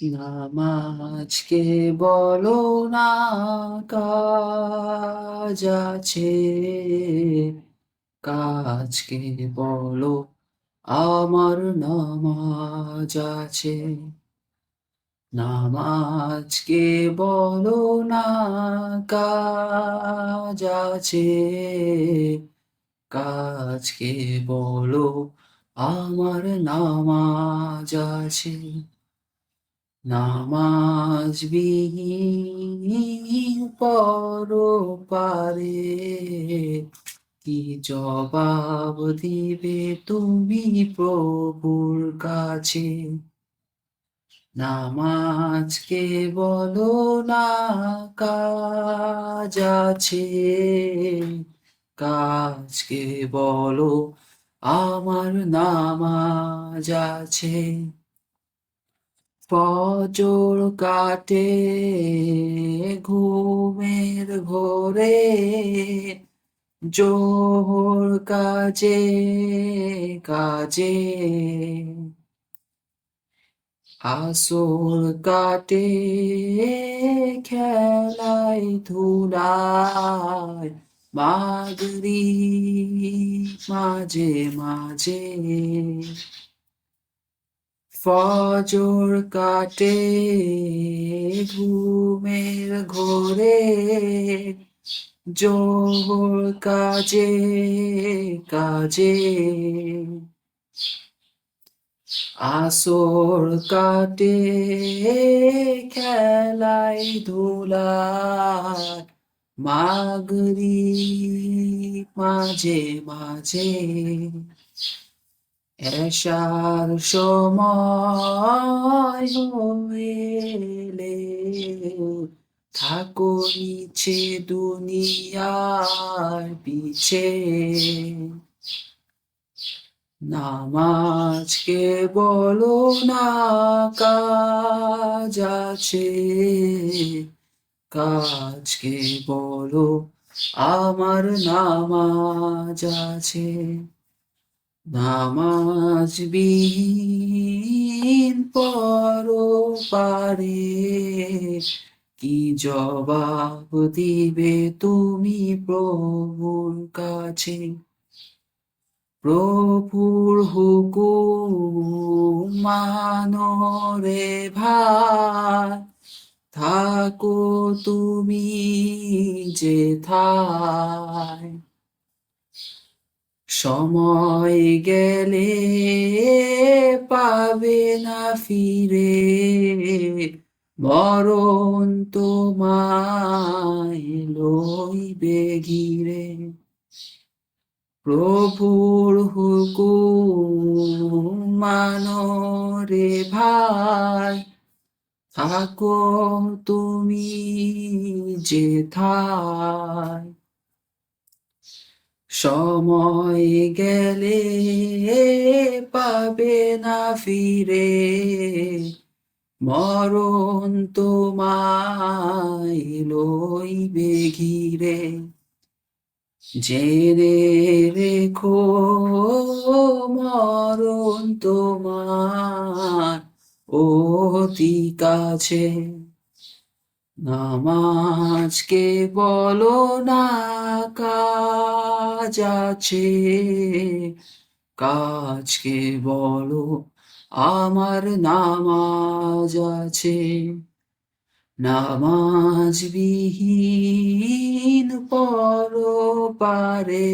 নামাজকে বলো না কাজ আছে, কাজকে বলো আমার নামাজ আছে। নামাজকে বলো না কাজ আছে, কাজকে বলো আমার নামাজ আছে। নামাজবিহীন পরপারে কি জবাব দিবে তুমি প্রভুর কাছে? নামাজকে বলো না কাজ আছে, কাজকে বলো আমার নামাজ আছে। ফজর কাটে ঘুমের ঘোরে, জোহর কাজে কাজে, আসর কাটে খেলায় ধুলায়, মাগরিব মাঝে মাঝে। ফজর কাটে ঘুমের ঘোরে, জোহর কাজে কাজে, আসর কাটে খেলায় ধুলায়, মাগরিব মাঝে মাঝে। এশার সময় হইলে থাকো নিচে দুনিয়ার পিছে। নামাজকে বলো না কাজ আছে, কাজকে বলো আমার নামাজ আছে। নামাজবিহীন পরপারে কি জবাব দিবে তুমি প্রভুর কাছে? প্রভুর হুকুম মানো রে ভাই, থাকো তুমি যেথায়। সময় গেলে পাবে না ফিরে, মরণ তোমায় লইবে ঘিরে। প্রভুর হুকুম মানো রে ভাই, থাকো তুমি যেথায়। সময় গেলে পাবে না ফিরে, মরণ তোমায় লইবে ঘিরে। জেনে রেখো মরণ তোমার অতি কাছে। নামাজকে বলো না কাজ আছে, কাজকে বলো আমার নামাজ আছে। নামাজবিহীন পরপারে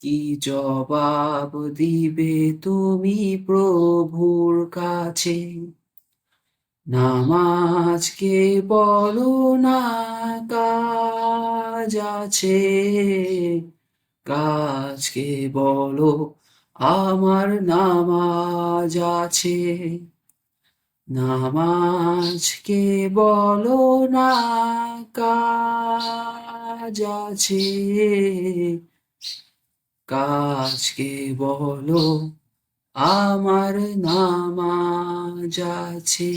কি জবাব দিবে তুমি প্রভুর কাছে? নামাজকে বলো না কাজ আছে, কাজকে বলো আমার নামাজ আছে। নামাজকে বলো না কাজ আছে, কাজকে বলো আমার নামাজ আছে।